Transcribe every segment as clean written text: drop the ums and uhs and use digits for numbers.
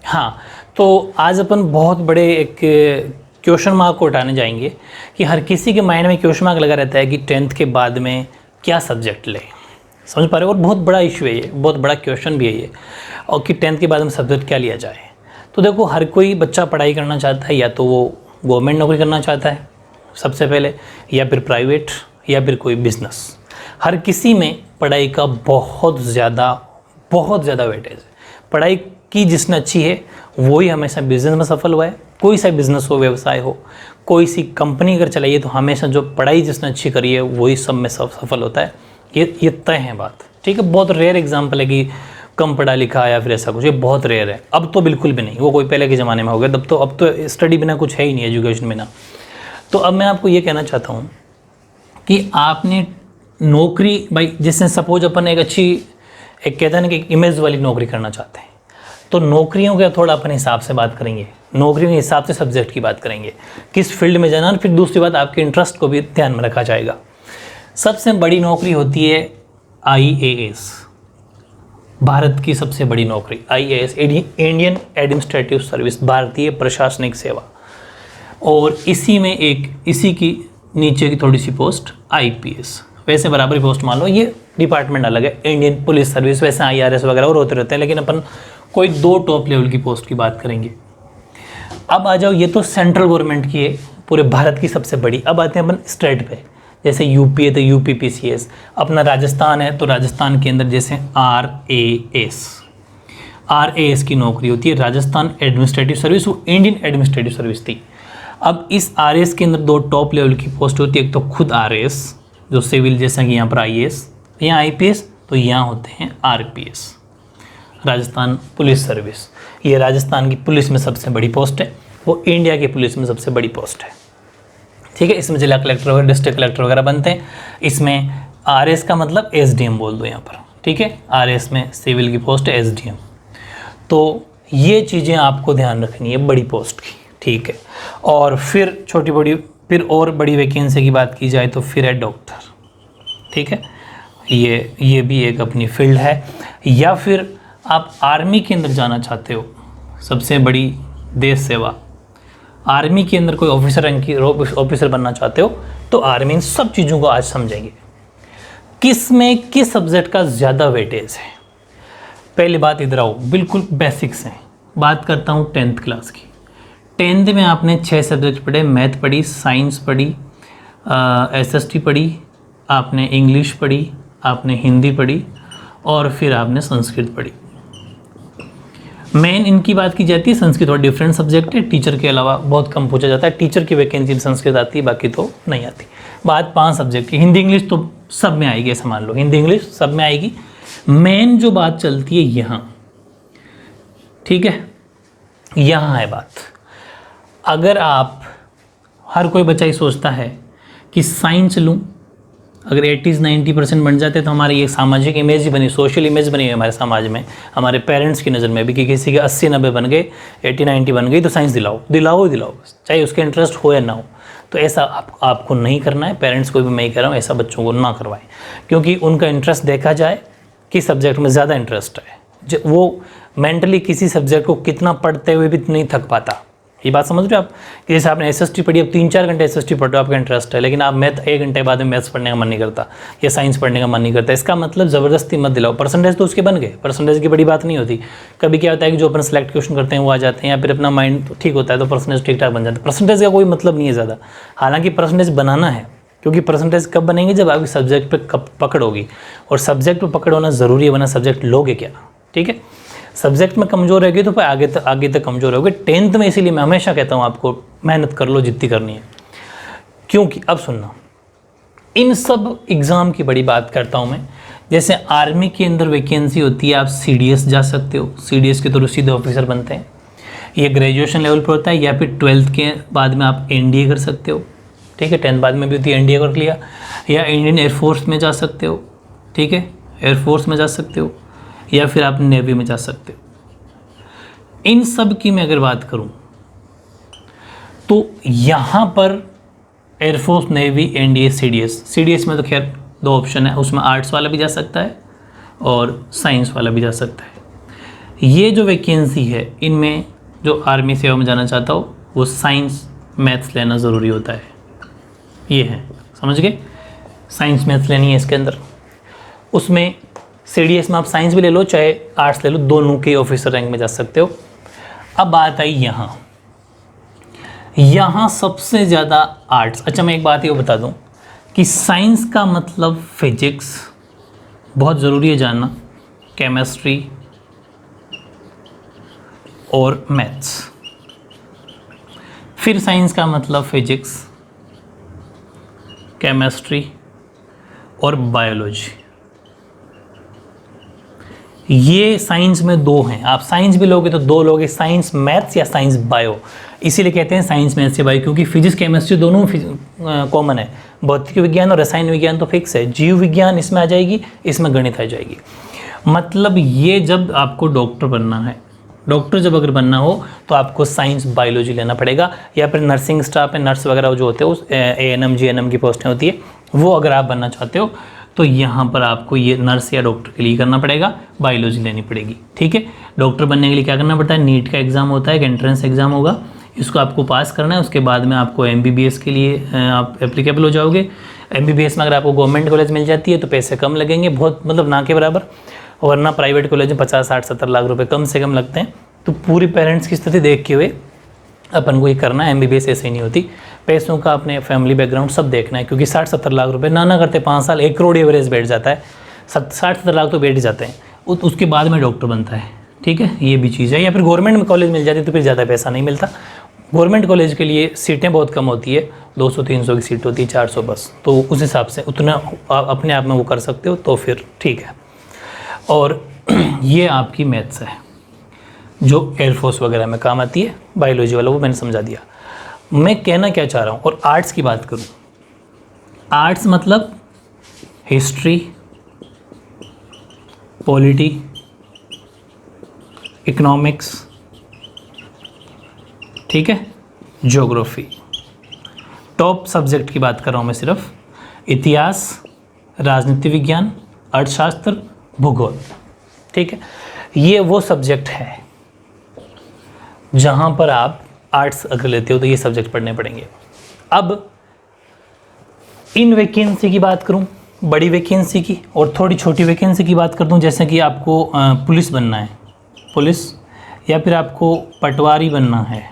हाँ, तो आज अपन बहुत बड़े एक क्वेश्चन मार्क को उठाने जाएंगे कि हर किसी के माइंड में क्वेश्चन मार्क लगा रहता है कि 10th के बाद में क्या सब्जेक्ट लें। समझ पा रहे हो? और बहुत बड़ा इशू है ये, बहुत बड़ा क्वेश्चन भी है ये, और कि 10th के बाद में सब्जेक्ट क्या लिया जाए। तो देखो, हर कोई बच्चा पढ़ाई करना चाहता है, या तो वो गवर्नमेंट नौकरी करना चाहता है सबसे पहले, या फिर प्राइवेट, या फिर कोई बिजनेस। हर किसी में पढ़ाई का बहुत ज़्यादा वेटेज है। पढ़ाई की जिसने अच्छी है वही हमेशा बिजनेस में सफल हुआ है। कोई सा बिजनेस हो, व्यवसाय हो, कोई सी कंपनी अगर चलाइए, तो हमेशा जो पढ़ाई जिसने अच्छी करी है वही सब में सफल होता है। ये तय है बात, ठीक है। बहुत रेयर एग्जाम्पल है कि कम पढ़ा लिखा या फिर ऐसा कुछ, ये बहुत रेयर है। अब तो बिल्कुल भी नहीं, वो कोई पहले के ज़माने में हो गया। अब तो स्टडी बिना कुछ है ही नहीं, एजुकेशन बिना। तो अब मैं आपको ये कहना चाहता हूँ कि आपने नौकरी, भाई जिसने सपोज अपन एक अच्छी, एक कहते हैं ना कि इमेज वाली नौकरी करना चाहते हैं, तो नौकरियों का थोड़ा अपने हिसाब से बात करेंगे, नौकरियों के हिसाब से सब्जेक्ट की बात करेंगे, किस फील्ड में जाना। और फिर दूसरी बात, आपके इंटरेस्ट को भी ध्यान में रखा जाएगा। सबसे बड़ी नौकरी होती है IAS, भारत की सबसे बड़ी नौकरी IAS, इंडियन एडमिनिस्ट्रेटिव सर्विस, भारतीय प्रशासनिक सेवा। और इसी की नीचे की थोड़ी सी पोस्ट IPS, वैसे बराबरी पोस्ट मान लो, ये डिपार्टमेंट अलग है। इंडियन पुलिस सर्विस, वैसे IRS वगैरह और होते रहते हैं, लेकिन अपन कोई 2 टॉप लेवल की पोस्ट की बात करेंगे। अब आ जाओ, ये तो सेंट्रल गवर्नमेंट की है, पूरे भारत की सबसे बड़ी। अब आते हैं अपन स्टेट पे, जैसे यूपी है तो UP PCS, अपना राजस्थान है तो राजस्थान के अंदर जैसे RAS की नौकरी होती है, राजस्थान एडमिनिस्ट्रेटिव सर्विस। वो इंडियन एडमिनिस्ट्रेटिव सर्विस थी। अब इस RAS के अंदर 2 टॉप लेवल की पोस्ट होती है। एक तो खुद RAS जो सिविल, जैसा कि यहाँ पर IAS, यहाँ IPS, तो यहाँ होते हैं RPS, राजस्थान पुलिस सर्विस। ये राजस्थान की पुलिस में सबसे बड़ी पोस्ट है, वो इंडिया की पुलिस में सबसे बड़ी पोस्ट है, ठीक है। इसमें जिला कलेक्टर वगैरह, डिस्ट्रिक्ट कलेक्टर वगैरह बनते हैं। इसमें RS का मतलब SDM बोल दो यहाँ पर, ठीक है। RS में सिविल की पोस्ट है SDM। तो ये चीज़ें आपको ध्यान रखनी है बड़ी पोस्ट की, ठीक है। और फिर फिर और बड़ी वैकेंसी की बात की जाए तो फिर है डॉक्टर, ठीक है। ये भी एक अपनी फील्ड है। या फिर आप आर्मी के अंदर जाना चाहते हो, सबसे बड़ी देश सेवा, आर्मी के अंदर कोई ऑफिसर बनना चाहते हो, तो आर्मी। इन सब चीज़ों को आज समझेंगे, किस सब्जेक्ट का ज़्यादा वेटेज है। पहली बात इधर आओ, बिल्कुल बेसिक्स हैं। बात करता हूँ 10th क्लास की। 10th में आपने 6 सब्जेक्ट पढ़े, मैथ पढ़ी, साइंस पढ़ी, SST पढ़ी, आपने इंग्लिश पढ़ी, आपने हिंदी पढ़ी, और फिर आपने संस्कृत पढ़ी। मेन इनकी बात की जाती है, संस्कृत और डिफरेंट सब्जेक्ट है, टीचर के अलावा बहुत कम पूछा जाता है। टीचर की वैकेंसी संस्कृत आती है, बाकी तो नहीं आती। बात 5 सब्जेक्ट की, हिंदी इंग्लिश तो सब में आएगी, ऐसा मान लो, हिंदी इंग्लिश सब में आएगी। मेन जो बात चलती है यहाँ, ठीक है, यहाँ है बात। अगर आप, हर कोई बच्चा ही सोचता है कि साइंस लूँ, अगर 80-90% बन जाते तो हमारी ये सामाजिक इमेज ही बनी, सोशल इमेज बनी है हमारे समाज में, हमारे पेरेंट्स की नज़र में भी, कि किसी के 80-90 बन गए, 80-90 बन गई तो साइंस दिलाओ, चाहे उसके इंटरेस्ट हो या ना हो। तो ऐसा आपको नहीं करना है। पेरेंट्स को भी मैं ही कह रहा हूँ, ऐसा बच्चों को ना करवाएं, क्योंकि उनका इंटरेस्ट देखा जाए, किस सब्जेक्ट में ज़्यादा इंटरेस्ट है। वो मेंटली किसी सब्जेक्ट को कितना पढ़ते हुए भी नहीं थक पाता। ये बात समझ रहे हो आप? कि जैसे आपने SST पढ़ी, अब 3-4 घंटे SST पढ़ रहे हो, आपका इंटरेस्ट है, लेकिन आप मैथ 1 घंटे बाद में मैथ्स पढ़ने का मन नहीं करता, या साइंस पढ़ने का मन नहीं करता। इसका मतलब ज़बरदस्ती मत दिलाओ। परसेंटेज तो उसके बन गए, परसेंटेज की बड़ी बात नहीं होती। कभी क्या होता है कि जो अपन सेलेक्ट क्वेश्चन करते हैं वो आ जाते हैं, या फिर अपना माइंड ठीक होता है तो परसेंटेज ठीक ठाक बन जाता है। परसेंटेज का कोई मतलब नहीं है ज़्यादा, हालांकि परसेंटेज बनाना है, क्योंकि परसेंटेज कब बनेंगे, जब आपकी सब्जेक्ट पे कब पकड़ होगी। और सब्जेक्ट पे पकड़ होना ज़रूरी है, वरना सब्जेक्ट लोगे क्या, ठीक है। सब्जेक्ट में कमज़ोर रहेगी तो फिर आगे तक कमज़ोर होगे। 10th में इसीलिए मैं हमेशा कहता हूँ आपको मेहनत कर लो जितनी करनी है। क्योंकि अब सुनना, इन सब एग्ज़ाम की बड़ी बात करता हूँ मैं। जैसे आर्मी के अंदर वैकेंसी होती है, आप CDS जा सकते हो, CDS के थ्रू सीधे ऑफिसर बनते हैं। ये ग्रेजुएशन लेवल पर होता है, या फिर 12th के बाद में आप NDA कर सकते हो, ठीक है। 10th बाद में भी होती है, NDA कर लिया, या इंडियन एयरफोर्स में जा सकते हो, ठीक है, एयरफोर्स में जा सकते हो, या फिर आप नेवी में जा सकते हो। इन सब की मैं अगर बात करूं तो यहाँ पर एयरफोर्स, नेवी, NDA, CDS में तो खैर 2 ऑप्शन है, उसमें आर्ट्स वाला भी जा सकता है और साइंस वाला भी जा सकता है। ये जो वैकेंसी है इनमें जो आर्मी सेवा में जाना चाहता हो वो साइंस मैथ्स लेना ज़रूरी होता है। ये है, समझ गए, साइंस मैथ्स लेनी है इसके अंदर। उसमें CDS में आप साइंस भी ले लो चाहे आर्ट्स ले लो, दोनों के ऑफिसर रैंक में जा सकते हो। अब बात आई यहाँ सबसे ज़्यादा आर्ट्स। अच्छा मैं एक बात ये बता दूँ कि साइंस का मतलब फिजिक्स बहुत ज़रूरी है जानना, केमिस्ट्री और मैथ्स। फिर साइंस का मतलब फिजिक्स, केमिस्ट्री और बायोलॉजी। ये साइंस में दो हैं। आप साइंस भी लोगे तो दो लोगे, साइंस मैथ्स या साइंस बायो। इसीलिए कहते हैं साइंस मैथ्स या बायो, क्योंकि फिजिक्स केमिस्ट्री दोनों कॉमन है। भौतिक विज्ञान और रसायन विज्ञान तो फिक्स है, जीव विज्ञान इसमें आ जाएगी, इसमें गणित आ जाएगी। मतलब ये जब आपको डॉक्टर बनना है, डॉक्टर जब अगर बनना हो तो आपको साइंस बायोलॉजी लेना पड़ेगा, या फिर नर्सिंग स्टाफ है, नर्स वगैरह जो होते हैं उस ANM GNM की पोस्टें होती है, वो अगर आप बनना चाहते हो तो यहाँ पर आपको ये नर्स या डॉक्टर के लिए करना पड़ेगा, बायोलॉजी लेनी पड़ेगी। ठीक है, डॉक्टर बनने के लिए क्या करना पड़ता है, नीट का एग्ज़ाम होता है, एक एंट्रेंस एग्ज़ाम होगा, इसको आपको पास करना है। उसके बाद में आपको MBBS के लिए आप एप्लीकेबल हो जाओगे। MBBS में अगर आपको गवर्नमेंट कॉलेज मिल जाती है तो पैसे कम लगेंगे, बहुत मतलब ना के बराबर, वरना प्राइवेट कॉलेज में 50, 60, 70 लाख रुपए कम से कम लगते हैं। तो पूरी पेरेंट्स की स्थिति देख के हुए अपन को ये करना है। MBBS ऐसे ही नहीं होती, पैसों का अपने फैमिली बैकग्राउंड सब देखना है, क्योंकि 60-70 लाख रुपए ना करते 5 साल 1 करोड़ एवरेज बैठ जाता है, 60-70 लाख तो बैठ ही जाते हैं। उसके बाद में डॉक्टर बनता है। ठीक है, ये भी चीज़ है। या फिर गवर्नमेंट में कॉलेज मिल जाती है तो फिर ज़्यादा पैसा नहीं मिलता। गवर्नमेंट कॉलेज के लिए सीटें बहुत कम होती है, 200-300 की सीट होती है, 400 बस। तो उस हिसाब से उतना आप अपने आप में वो कर सकते हो तो फिर ठीक है। और ये आपकी मैथ्स है जो एयरफोर्स वगैरह में काम आती है। बायोलॉजी वाला वो मैंने समझा दिया। मैं कहना क्या चाह रहा हूँ, और आर्ट्स की बात करूँ, आर्ट्स मतलब हिस्ट्री, पॉलिटी, इकोनॉमिक्स, ठीक है, ज्योग्राफी। टॉप सब्जेक्ट की बात कर रहा हूँ मैं सिर्फ, इतिहास, राजनीति विज्ञान, अर्थशास्त्र, भूगोल। ठीक है, ये वो सब्जेक्ट है जहाँ पर आप आर्ट्स अगर लेते हो तो ये सब्जेक्ट पढ़ने पड़ेंगे। अब इन वैकेंसी की बात करूँ, बड़ी वैकेंसी की, और थोड़ी छोटी वैकेंसी की बात कर दूँ। जैसे कि आपको पुलिस बनना है, पुलिस, या फिर आपको पटवारी बनना है,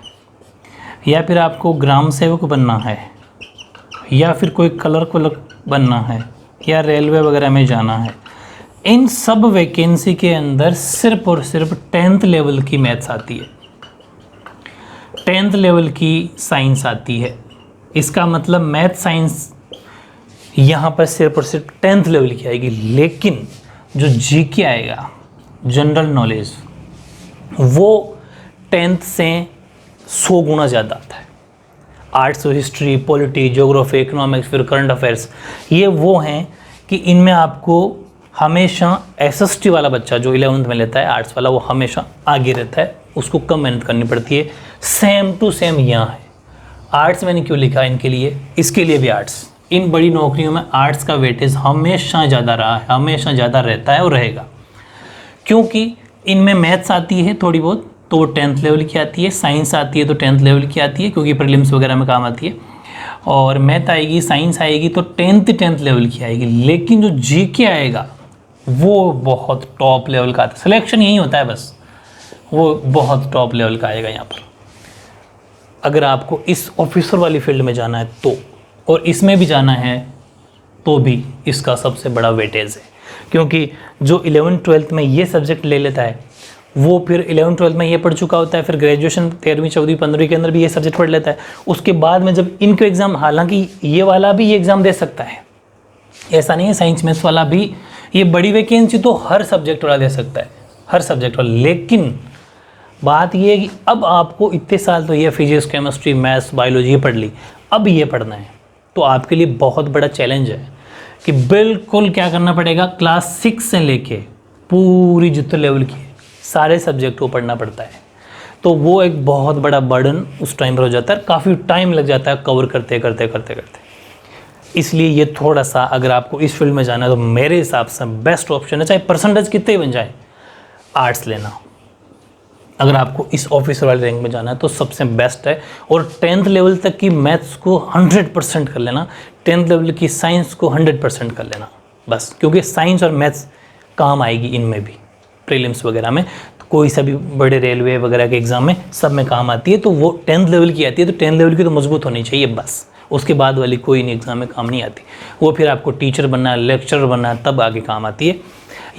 या फिर आपको ग्राम सेवक बनना है, या फिर कोई क्लर्क बनना है, या रेलवे वगैरह में जाना है। इन सब वैकेंसी के अंदर सिर्फ और सिर्फ 10th लेवल की मैथ्स आती है, 10th लेवल की साइंस आती है। इसका मतलब मैथ साइंस यहाँ पर सिर्फ और सिर्फ 10th लेवल की आएगी। लेकिन जो GK आएगा, जनरल नॉलेज, वो 10th से 100 गुना ज़्यादा आता है। आर्ट्स और हिस्ट्री, पॉलिटी, ज्योग्राफी, इकोनॉमिक्स, फिर करंट अफेयर्स, ये वो हैं कि इनमें आपको हमेशा SST वाला बच्चा जो 11th में लेता है आर्ट्स वाला, वो हमेशा आगे रहता है, उसको कम मेहनत करनी पड़ती है। सेम टू सेम यहाँ है। आर्ट्स मैंने क्यों लिखा इनके लिए, इसके लिए भी आर्ट्स। इन बड़ी नौकरियों में आर्ट्स का वेटेज हमेशा ज़्यादा रहा है, हमेशा ज़्यादा रहता है और रहेगा, क्योंकि इनमें मैथ्स आती है थोड़ी बहुत तो वो 10th लेवल की आती है, साइंस आती है तो 10th लेवल की आती है क्योंकि प्रीलिम्स वगैरह में काम आती है, और मैथ आएगी, साइंस आएगी तो 10th लेवल की आएगी। लेकिन जो GK आएगा वो बहुत टॉप लेवल का आता है। सिलेक्शन यही होता है बस, वो बहुत टॉप लेवल का आएगा यहाँ पर। अगर आपको इस ऑफिसर वाली फील्ड में जाना है तो, और इसमें भी जाना है तो भी इसका सबसे बड़ा वेटेज है, क्योंकि जो 11th-12th में ये सब्जेक्ट ले लेता है वो फिर 11th-12th में ये पढ़ चुका होता है, फिर ग्रेजुएशन 13वीं 14वीं 15वीं के अंदर भी ये सब्जेक्ट पढ़ लेता है। उसके बाद में जब इनके एग्ज़ाम, हालांकि ये वाला भी ये एग्ज़ाम दे सकता है, ऐसा नहीं है, साइंस मैथ्स वाला भी, ये बड़ी वैकेंसी तो हर सब्जेक्ट वाला दे सकता है, हर सब्जेक्ट वाला। लेकिन बात ये है कि अब आपको इतने साल तो ये फिजिक्स, केमिस्ट्री, मैथ्स, बायोलॉजी पढ़ ली, अब ये पढ़ना है, तो आपके लिए बहुत बड़ा चैलेंज है कि बिल्कुल क्या करना पड़ेगा, क्लास 6 से लेके पूरी जितने लेवल की सारे सब्जेक्ट को पढ़ना पड़ता है। तो वो एक बहुत बड़ा बर्डन उस टाइम पर हो जाता है, काफ़ी टाइम लग जाता है कवर करते करते करते करते। इसलिए ये थोड़ा सा, अगर आपको इस फील्ड में जाना है तो मेरे हिसाब से बेस्ट ऑप्शन है, चाहे परसेंटेज कितने ही बन जाए, आर्ट्स लेना। अगर आपको इस ऑफिसर वाले रैंक में जाना है तो सबसे बेस्ट है। और 10th लेवल तक की मैथ्स को 100% कर लेना, 10th लेवल की साइंस को 100% कर लेना बस, क्योंकि साइंस और मैथ्स काम आएगी इनमें भी, प्रीलिम्स वगैरह में, तो कोई सा भी बड़े रेलवे वगैरह के एग्जाम में सब में काम आती है। तो वो 10th लेवल की आती है, तो 10th लेवल की तो मजबूत होनी चाहिए बस, उसके बाद वाली कोई नहीं एग्जाम में काम नहीं आती। वो फिर आपको टीचर बनना है, लेक्चरर बनना है, तब आगे काम आती है।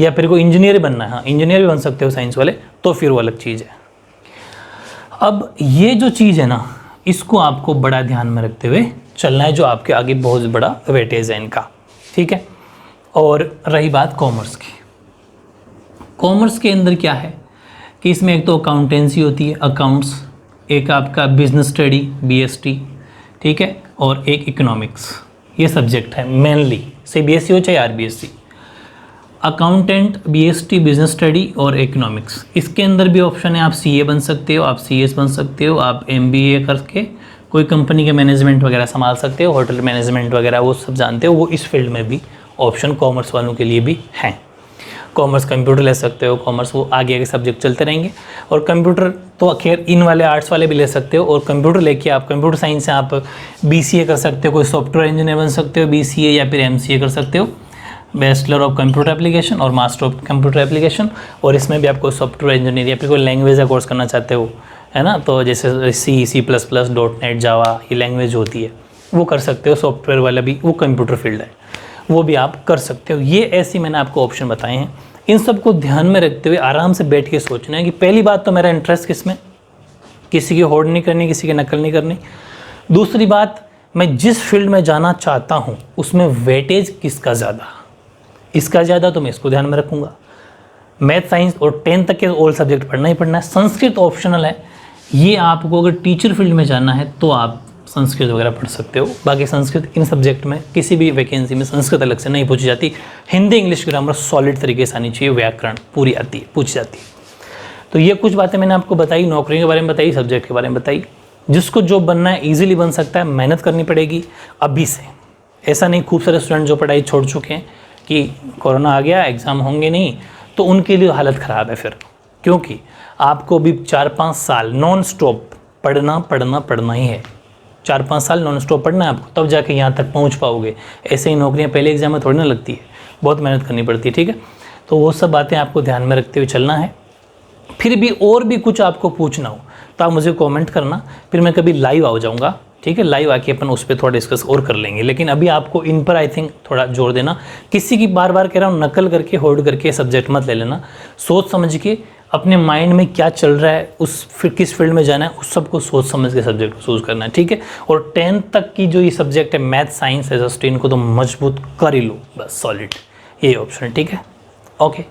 या फिर कोई इंजीनियर बनना है, हाँ इंजीनियर भी बन सकते हो साइंस वाले, तो फिर वो अलग चीज़ है। अब ये जो चीज़ है ना, इसको आपको बड़ा ध्यान में रखते हुए चलना है, जो आपके आगे बहुत बड़ा वेटेज है इनका, ठीक है। और रही बात कॉमर्स की, कॉमर्स के अंदर क्या है कि इसमें एक तो अकाउंटेंसी होती है, अकाउंट्स, एक आपका बिजनेस स्टडी BST, ठीक है, और एक इकोनॉमिक्स, ये सब्जेक्ट है मेनली, CBSE हो चाहे RBSE। Accountant, BST, business study और इकोनॉमिक्स, इसके अंदर भी ऑप्शन है, आप CA बन सकते हो, आप CS बन सकते हो, आप MBA करके कोई कंपनी के मैनेजमेंट वगैरह संभाल सकते हो, होटल मैनेजमेंट वगैरह वो सब जानते हो, वो इस फील्ड में भी ऑप्शन कॉमर्स वालों के लिए भी हैं। कॉमर्स कंप्यूटर ले सकते हो, कॉमर्स वो आगे आगे सब्जेक्ट चलते रहेंगे। और कंप्यूटर तो खैर इन वाले आर्ट्स वाले भी ले सकते हो, और कंप्यूटर लेके आप कंप्यूटर साइंस से आप BCA कर सकते हो, कोई सॉफ्टवेयर इंजीनियर बन सकते हो BCA, या फिर MCA कर सकते हो, बैचलर ऑफ कंप्यूटर एप्लीकेशन और मास्टर ऑफ कंप्यूटर एप्लीकेशन। और इसमें भी आपको सॉफ्टवेयर इंजीनियर या फिर कोई लैंग्वेज का कोर्स करना चाहते हो, है ना, तो जैसे C++, .NET, जावा, ये लैंग्वेज होती है, वो कर सकते हो। सॉफ्टवेयर वाला भी वो कंप्यूटर फील्ड है, वो भी आप कर सकते हो। ये ऐसी मैंने आपको ऑप्शन बताए हैं, इन सबको ध्यान में रखते हुए आराम से बैठ के सोचना है कि पहली बात तो मेरा इंटरेस्ट किस में, किसी की होड़ नहीं करनी, किसी की नकल नहीं करनी। दूसरी बात, मैं जिस फील्ड में जाना चाहता हूँ उसमें वेटेज किसका ज़्यादा, इसका ज़्यादा तो मैं इसको ध्यान में रखूँगा। मैथ, साइंस और 10th तक के ऑल सब्जेक्ट पढ़ना ही पढ़ना है। संस्कृत ऑप्शनल है, ये आपको अगर टीचर फील्ड में जाना है तो आप संस्कृत वगैरह पढ़ सकते हो। बाकी संस्कृत इन सब्जेक्ट में किसी भी वैकेंसी में संस्कृत अलग से नहीं पूछी जाती। हिंदी, इंग्लिश, ग्रामर सॉलिड तरीके से आनी चाहिए, व्याकरण पूरी आती है, पूछी जाती है। तो ये कुछ बातें मैंने आपको बताई, नौकरी के बारे में बताई, सब्जेक्ट के बारे में बताई। जिसको जो बनना है ईजिली बन सकता है, मेहनत करनी पड़ेगी अभी से। ऐसा नहीं, खूब सारे स्टूडेंट जो पढ़ाई छोड़ चुके हैं कि कोरोना आ गया एग्ज़ाम होंगे नहीं, तो उनके लिए हालत ख़राब है फिर, क्योंकि आपको भी 4-5 साल नॉन स्टॉप पढ़ना ही है। 4-5 साल नॉन स्टॉप पढ़ना है आपको, तब जाके यहाँ तक पहुँच पाओगे। ऐसे ही नौकरियाँ पहले एग्जाम में थोड़ी ना लगती है, बहुत मेहनत करनी पड़ती है, ठीक है। तो वो सब बातें आपको ध्यान में रखते हुए चलना है। फिर भी और भी कुछ आपको पूछना हो तो आप मुझे कमेंट करना, फिर मैं कभी लाइव आ जाऊँगा, ठीक है। लाइव आके अपन उस पर थोड़ा डिस्कस और कर लेंगे। लेकिन अभी आपको इन पर आई थिंक थोड़ा जोर देना, किसी की बार बार कह रहा हूँ नकल करके होल्ड करके सब्जेक्ट मत ले लेना। सोच समझ के अपने माइंड में क्या चल रहा है, उस फिर किस फील्ड में जाना है, उस सबको सोच समझ के सब्जेक्ट को चूज़ करना है, ठीक है। और 10th तक की जो ये सब्जेक्ट है मैथ, साइंस, SST, इनको तो मजबूत कर ही लो बस, सॉलिड, यही ऑप्शन है, ठीक है। ओके।